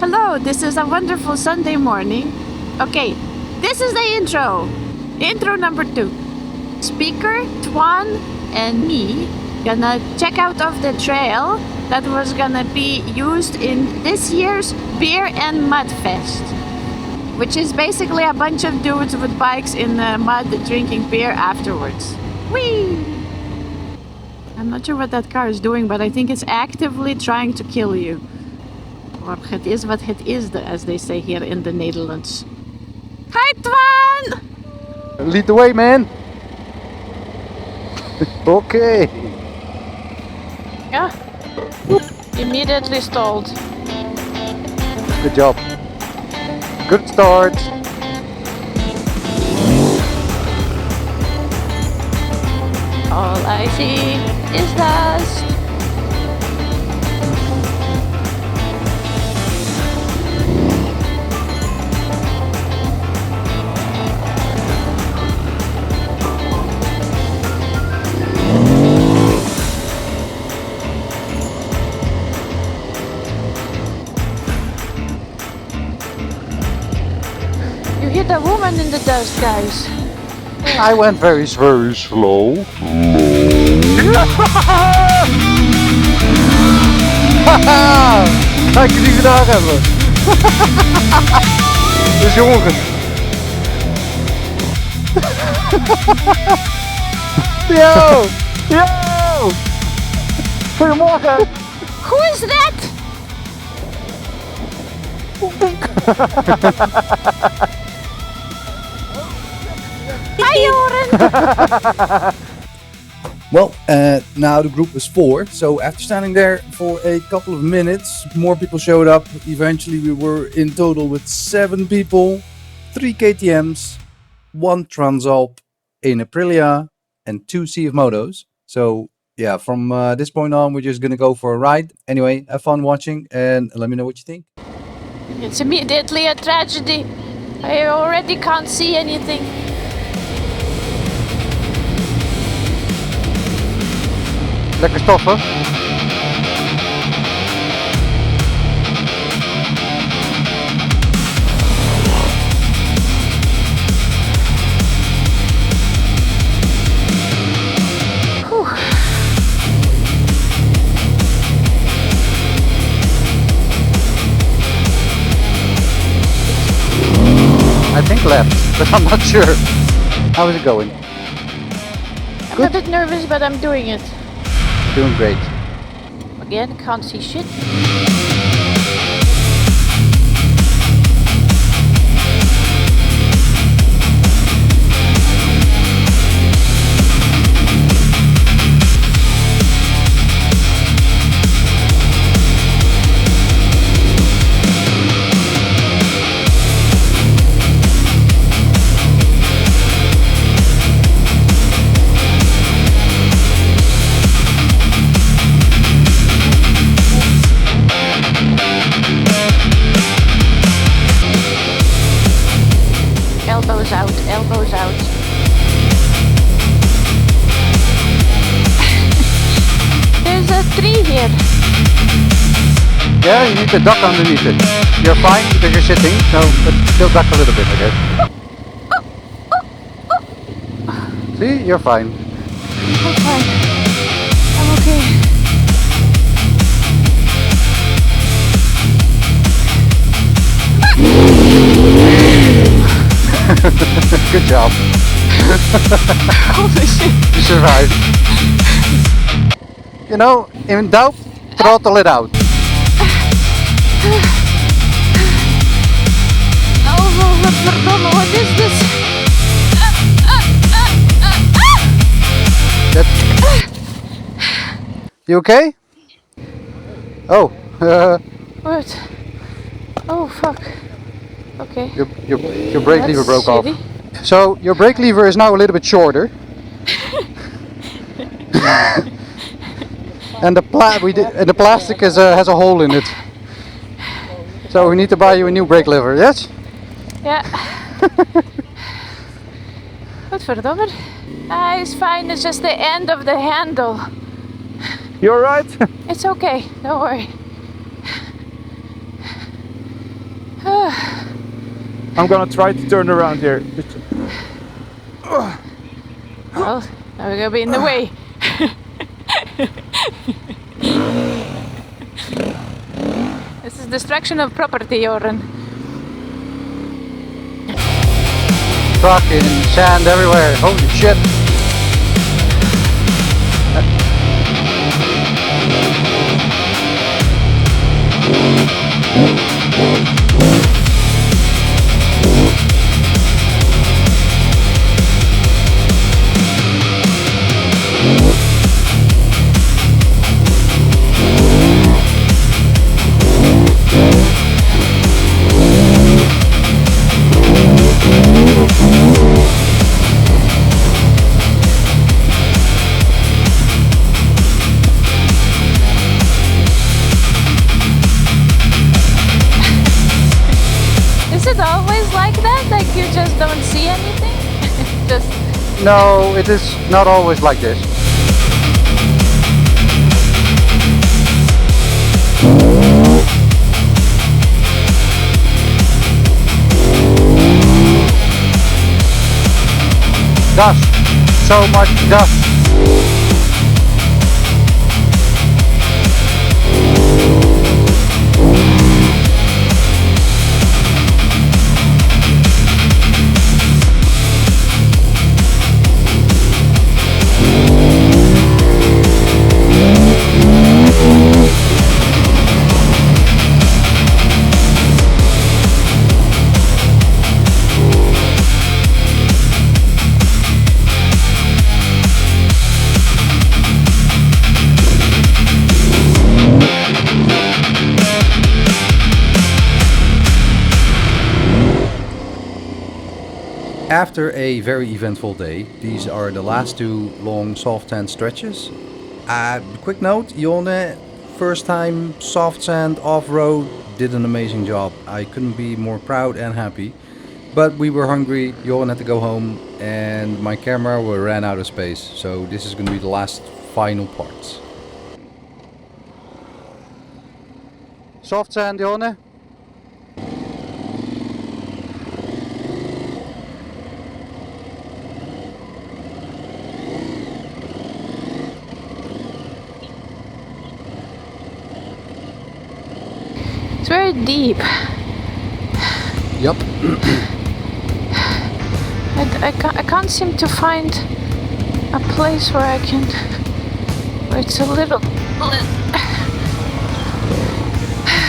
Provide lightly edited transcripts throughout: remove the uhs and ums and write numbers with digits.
Hello, this is a wonderful Sunday morning. Okay, this is the intro. Intro number 2. Speaker, Twan, and me gonna check out of the trail that was gonna be used in this year's Beer and Mud Fest, which is basically a bunch of dudes with bikes in the mud drinking beer afterwards. Whee! I'm not sure what that car is doing, but I think it's actively trying to kill you. Or het is wat het is, as they say here in the Netherlands. Hi, Twan! Lead the way, man. Okay. Yeah. Immediately stalled. Good job. Good start. All I see is dust. You hit a woman in the dust, guys. I went very slow. Kijk eens wie we daar hebben. Dat is jongen. Yo! Yo! Goedemorgen! Who is that? Hi, Joren! Well, now the group was 4, so after standing there for a couple of minutes, more people showed up. Eventually we were in total with 7 people, 3 KTMs, 1 Transalp, an Aprilia, and 2 CFMOTOs. So yeah, from this point on, we're just gonna go for a ride. Anyway, have fun watching and let me know what you think. It's immediately a tragedy. I already can't see anything. Lekker stoffen. I think left, but I'm not sure. How is it going? I'm a bit nervous, but I'm doing it. Doing great. Again, can't see shit. Elbows out. There's a tree here. Yeah, you need to duck underneath it. You're fine because you're sitting, so but still duck a little bit, I guess. See, you're fine. I'm fine. I'm okay. Good job. Holy shit. You survived. You know, in doubt, throttle it out. Oh, verdomme, what is this? You okay? Oh, What? Oh, fuck. Okay. your brake lever broke shitty. off. So your brake lever is now a little bit shorter. And the plastic has a hole in it. So we need to buy you a new brake lever, yes? Yeah. Wat verdomme. It's fine, it's just the end of the handle. You alright? It's okay, don't worry. I'm gonna try to turn around here. Well, now we're gonna be in the way. This is destruction of property, Joran. Fucking sand everywhere. Holy shit. Is it always like that? Like you just don't see anything? Just No, it is not always like this. Dust. So much dust. After a very eventful day, these are the last two long soft sand stretches. Quick note, Jonne, first time soft sand off-road, did an amazing job. I couldn't be more proud and happy. But we were hungry, Johan had to go home, and my camera ran out of space. So this is going to be the last final parts. Soft sand, Jonne. it's very deep. Yep. I can't seem to find a place where I can. Where it's a little.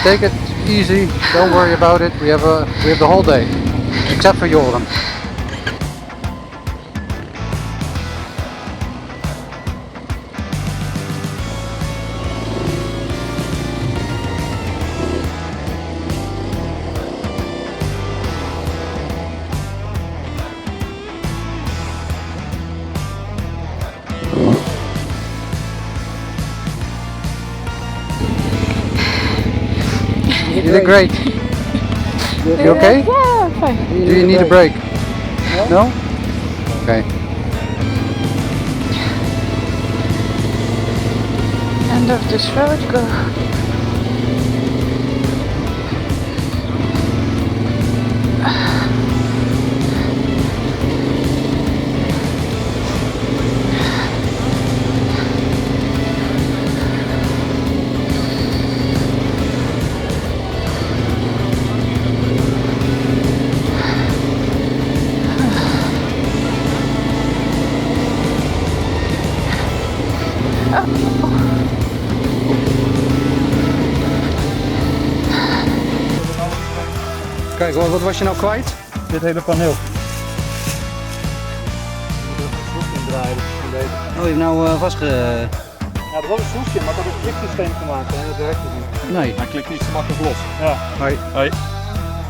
Take it easy. Don't worry about it. We have the whole day, except for Joran. You did great. You okay? Yeah, I'm fine. Do you need a break? No? Okay. End of this road, go. Kijk, wat was je nou kwijt? Dit hele paneel. Oh, je hebt nou vastge... Ja, dat was een schroefje, maar ik had een kliksysteem gemaakt en dat werkt niet. Nee. Hij klikt niet zo makkelijk los. Ja. Hoi. Hoi.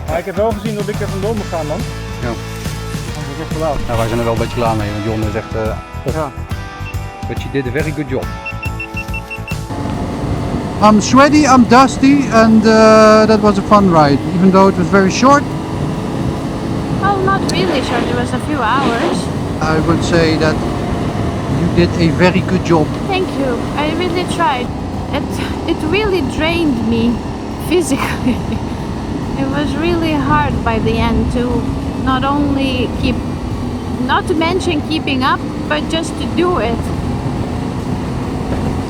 Maar ik heb wel gezien dat ik er vandoor moet gaan dan. Ja. Dat is echt te laat. Nou, wij zijn er wel een beetje klaar mee, want Jon zegt... Ja. But you did a very good job. I'm sweaty, I'm dusty, and that was a fun ride, even though it was very short. Well, not really short. It was a few hours. I would say that you did a very good job. Thank you. I really tried. It really drained me physically. It was really hard by the end to not only not to mention keeping up, but just to do it.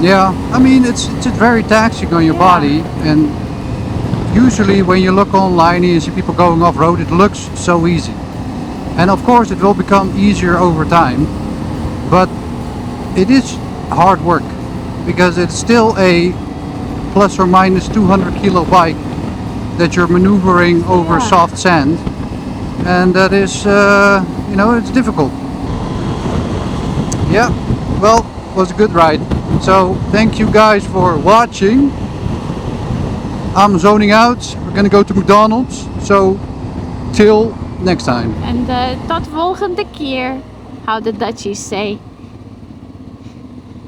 Yeah, I mean it's very taxing on your Yeah. body, and usually when you look online and you see people going off-road, it looks so easy. And of course it will become easier over time, but it is hard work because it's still a plus or minus 200 kilo bike that you're maneuvering over Yeah. soft sand, and that is you know, it's difficult. Yeah, well, it was a good ride. So thank you guys for watching. I'm zoning out. We're gonna go to McDonald's. So till next time. En tot volgende keer, how the Dutchies say.